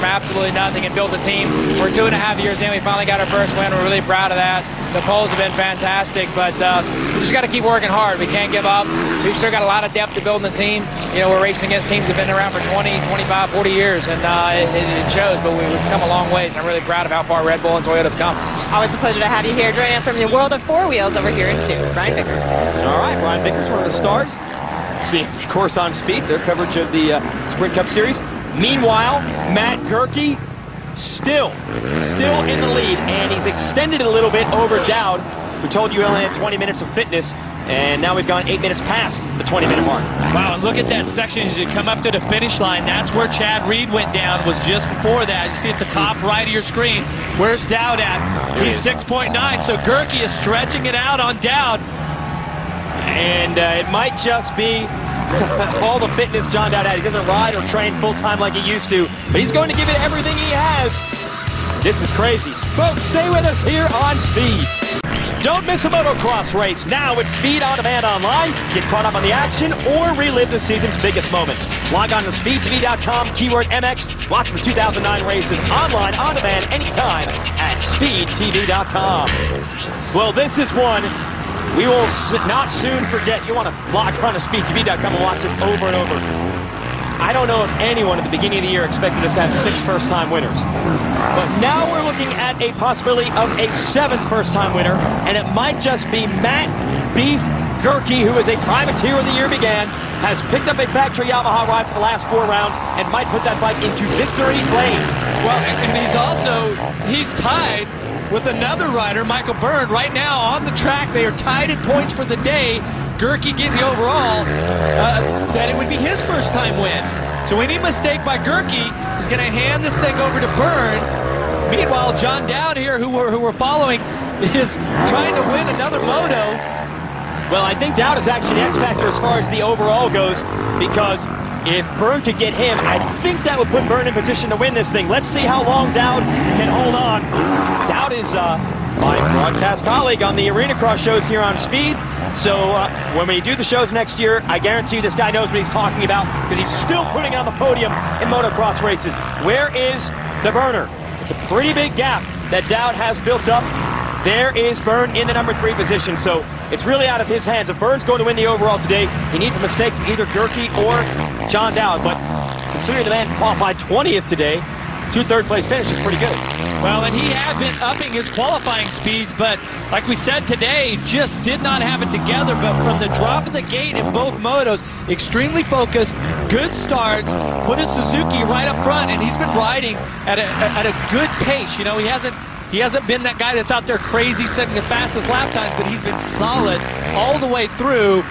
absolutely nothing and built a team. We're 2.5 years in. We finally got our first win. We're really proud of that. The polls have been fantastic, but we just got to keep working hard. We can't give up. We've still got a lot of depth to building the team. You know, we're racing against teams that have been around for 20, 25, 40 years, and it shows, but we've come a long ways. I'm really proud of how far Red Bull and Toyota have come. Always a pleasure to have you here. Joining us from the world of four wheels over here in 2, Brian Vickers. All right, Brian Vickers, one of the stars. See, of course, on Speed, their coverage of the Sprint Cup Series. Meanwhile, Matt Gerke still in the lead, and he's extended it a little bit over Dowd. We told you he only had 20 minutes of fitness, and now we've gone 8 minutes past the 20-minute mark. Wow, and look at that section as you come up to the finish line. That's where Chad Reed went down, was just before that. You see at the top right of your screen, where's Dowd at? He's 6.9, so Gerke is stretching it out on Dowd. And it might just be all the fitness John Dowd had. He doesn't ride or train full-time like he used to, but he's going to give it everything he has. This is crazy. Folks, stay with us here on Speed. Don't miss a motocross race. Now it's Speed On Demand Online. Get caught up on the action or relive the season's biggest moments. Log on to speedtv.com, keyword MX. Watch the 2009 races online, on demand, anytime at speedtv.com. Well, this is one we will not soon forget. You want to log on to speedtv.com and watch this over and over. I don't know if anyone at the beginning of the year expected us to have 6 first-time winners. But now we're looking at a possibility of a 7th first-time winner, and it might just be Matt Beef Gerke, who is a privateer when the year began, has picked up a factory Yamaha ride for the last 4 rounds and might put that bike into victory lane. Well, and he's tied with another rider, Michael Byrne. Right now on the track, they are tied in points for the day. Gerke getting the overall, that it would be his first time win. So any mistake by Gerke is going to hand this thing over to Byrne. Meanwhile, John Dowd here, who we're following, is trying to win another moto. Well, I think Dowd is actually the X factor as far as the overall goes, because if Byrne could get him, I think that would put Byrne in position to win this thing. Let's see how long Dowd can hold on. Dowd is my broadcast colleague on the Arena Cross shows here on Speed. So when we do the shows next year, I guarantee you this guy knows what he's talking about, because he's still putting it on the podium in motocross races. Where is the Burner? It's a pretty big gap that Dowd has built up. There is Byrne in the number 3 position, so it's really out of his hands. If Byrne's going to win the overall today, he needs a mistake from either Gerke or John Dowd. But considering the man qualified 20th today, 2 third-place finishes pretty good. Well, and he had been upping his qualifying speeds, but like we said today, just did not have it together. But from the drop of the gate in both motos, extremely focused, good starts, put his Suzuki right up front, and he's been riding at a good pace. You know, he hasn't been that guy that's out there crazy setting the fastest lap times, but he's been solid all the way through.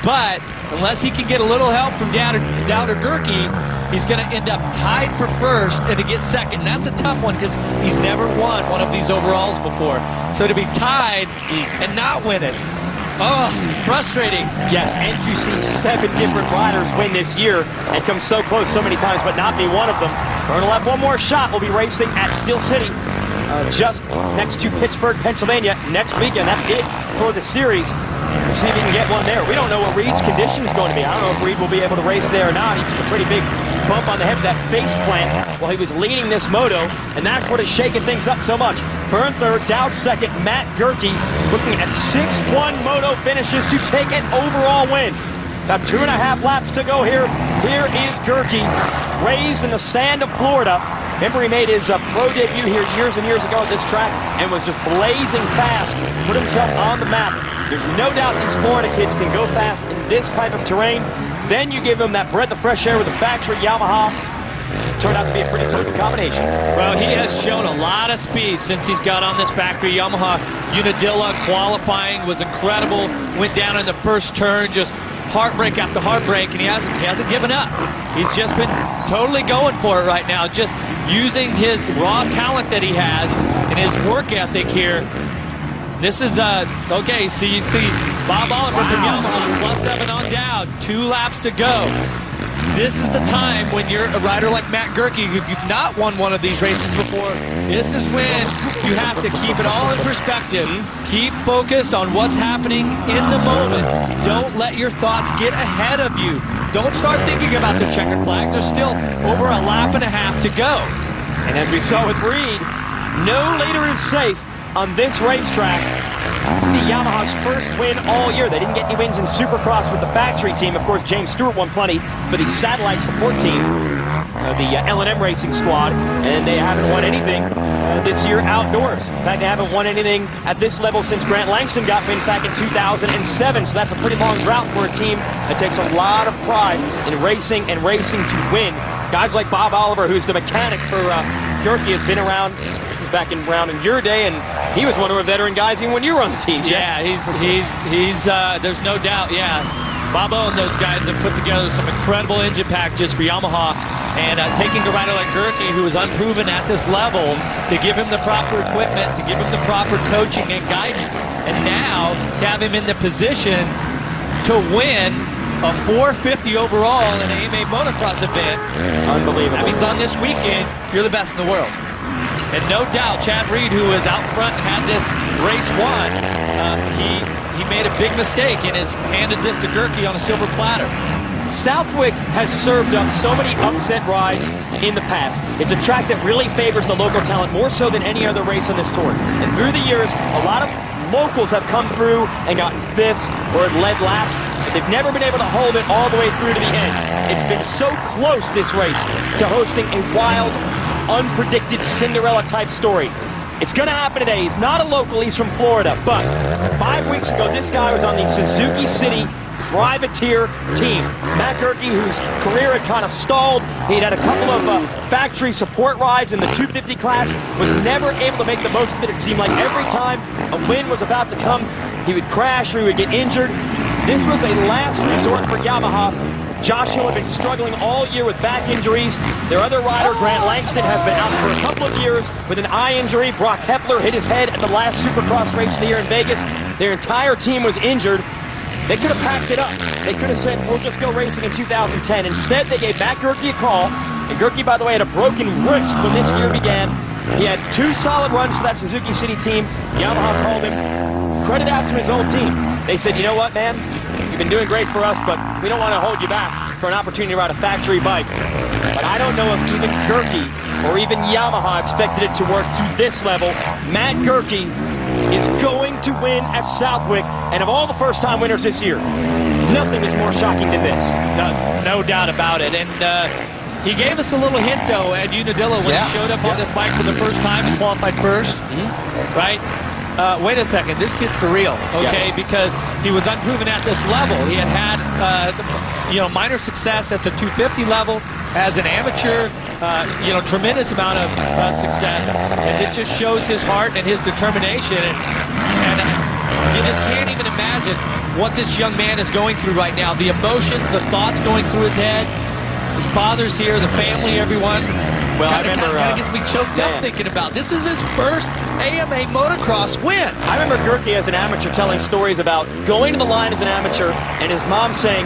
But unless he can get a little help from Dowd or Gerke, he's going to end up tied for first and to get second. And that's a tough one because he's never won one of these overalls before. So to be tied and not win it, oh, frustrating. Yes, and to see 7 different riders win this year and come so close so many times, but not be one of them. Byrne will have one more shot. We'll be racing at Steel City, just next to Pittsburgh, Pennsylvania next weekend. That's it for the series. We'll see if he can get one there. We don't know what Reed's condition is going to be. I don't know if Reed will be able to race there or not. He took a pretty big bump on the head of that face plant while he was leading this moto, and that's what is shaking things up so much. Byrne 3rd, Dowd 2nd, Matt Gerke looking at 6-1 moto finishes to take an overall win. About 2.5 laps to go here. Here is Gerke, raised in the sand of Florida. Remember, he made his pro debut here years and years ago at this track and was just blazing fast, put himself on the map. There's no doubt these Florida kids can go fast in this type of terrain. Then you give him that breath of fresh air with a factory Yamaha. Turned out to be a pretty potent combination. Well, he has shown a lot of speed since he's got on this factory Yamaha. Unadilla qualifying was incredible. Went down in the first turn, just heartbreak after heartbreak, and he hasn't given up. He's just been totally going for it right now, just using his raw talent that he has and his work ethic here. This is, okay, so you see Bob Oliver from Yamaha, +7 on Dowd, 2 laps to go. This is the time when you're a rider like Matt Gerke, if you've not won one of these races before, this is when you have to keep it all in perspective. Keep focused on what's happening in the moment. Don't let your thoughts get ahead of you. Don't start thinking about the checkered flag. There's still over a lap and a half to go. And as we saw with Reed, no leader is safe on this racetrack. This will be Yamaha's first win all year. They didn't get any wins in Supercross with the factory team. Of course, James Stewart won plenty for the satellite support team, the L&M Racing Squad, and they haven't won anything this year outdoors. In fact, they haven't won anything at this level since Grant Langston got wins back in 2007, so that's a pretty long drought for a team that takes a lot of pride in racing and racing to win. Guys like Bob Oliver, who's the mechanic for Gerke, has been around back around in your day, and he was one of our veteran guys even when you were on the team, Jeff. Yeah, there's no doubt, yeah. Bobo and those guys have put together some incredible engine packages for Yamaha, and taking a rider like Gerke, who is unproven at this level, to give him the proper equipment, to give him the proper coaching and guidance, and now to have him in the position to win a 450 overall in an AMA motocross event. Unbelievable. That means on this weekend, you're the best in the world. And no doubt, Chad Reed, who was out front and had this race won, he made a big mistake and has handed this to Gerke on a silver platter. Southwick has served up so many upset rides in the past. It's a track that really favors the local talent more so than any other race on this tour. And through the years, a lot of locals have come through and gotten fifths or led laps, but they've never been able to hold it all the way through to the end. It's been so close, this race, to hosting a wild, unpredicted Cinderella-type story. It's going to happen today. He's not a local. He's from Florida. But 5 weeks ago, this guy was on the Suzuki City privateer team. Matt Gerke, whose career had kind of stalled. He'd had a couple of factory support rides in the 250 class, was never able to make the most of it. It seemed like every time a win was about to come, he would crash or he would get injured. This was a last resort for Yamaha. Josh Hill had been struggling all year with back injuries. Their other rider, Grant Langston, has been out for a couple of years with an eye injury. Brock Hepler hit his head at the last Supercross race of the year in Vegas. Their entire team was injured. They could have packed it up. They could have said, we'll just go racing in 2010. Instead, they gave Matt Gerke a call. And Gerke, by the way, had a broken wrist when this year began. He had 2 solid runs for that Suzuki City team. Yamaha called him. Credit out to his old team. They said, you know what, man? You've been doing great for us, but we don't want to hold you back for an opportunity to ride a factory bike. But I don't know if even Gerke or even Yamaha expected it to work to this level. Matt Gerke is going to win at Southwick, and of all the first-time winners this year, nothing is more shocking than this. No doubt about it. And he gave us a little hint, though, at Unadilla when he showed up on this bike for the first time and qualified first, right? Wait a second, this kid's for real, okay? Yes. Because he was unproven at this level. He had minor success at the 250 level as an amateur, tremendous amount of success. And it just shows his heart and his determination. And you just can't even imagine what this young man is going through right now. The emotions, the thoughts going through his head. His father's here, the family, everyone. Well, I remember, kind of gets me choked up thinking about this is his first AMA motocross win. I remember Gerke as an amateur telling stories about going to the line as an amateur and his mom saying,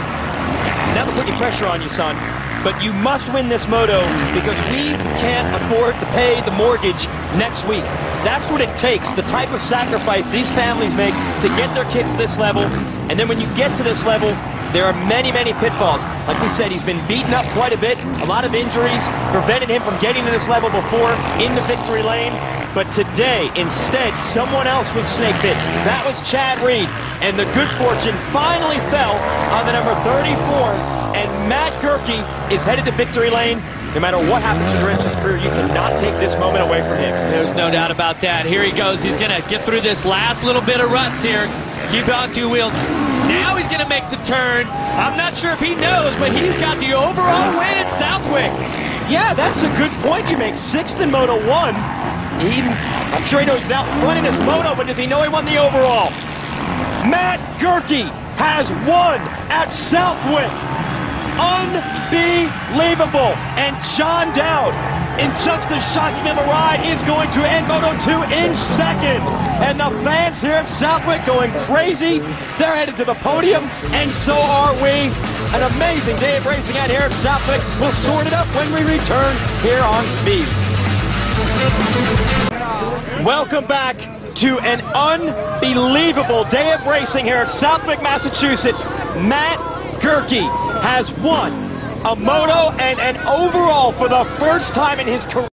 never put any pressure on you, son, but you must win this moto because we can't afford to pay the mortgage next week. That's what it takes, the type of sacrifice these families make to get their kids to this level. And then when you get to this level, there are many, many pitfalls. Like he said, he's been beaten up quite a bit. A lot of injuries prevented him from getting to this level before in the victory lane. But today, instead, someone else was snake bit. That was Chad Reed. And the good fortune finally fell on the number 34. And Matt Gerke is headed to victory lane. No matter what happens to the rest of his career, you cannot take this moment away from him. There's no doubt about that. Here he goes. He's going to get through this last little bit of ruts here. Keep it on 2 wheels. Now he's going to make the turn. I'm not sure if he knows, but he's got the overall win at Southwick. Yeah, that's a good point you make. 6th in Moto 1. I'm sure he knows he's out front in his moto, but does he know he won the overall? Matt Gerke has won at Southwick. Unbelievable. And John Dowd, in just as shocking of a ride, is going to end Moto 2 in 2nd. And the fans here at Southwick going crazy. They're headed to the podium, and so are we. An amazing day of racing out here at Southwick. We'll sort it up when we return here on Speed. Welcome back to an unbelievable day of racing here at Southwick, Massachusetts. Matt Gerke has won a moto and an overall for the first time in his career.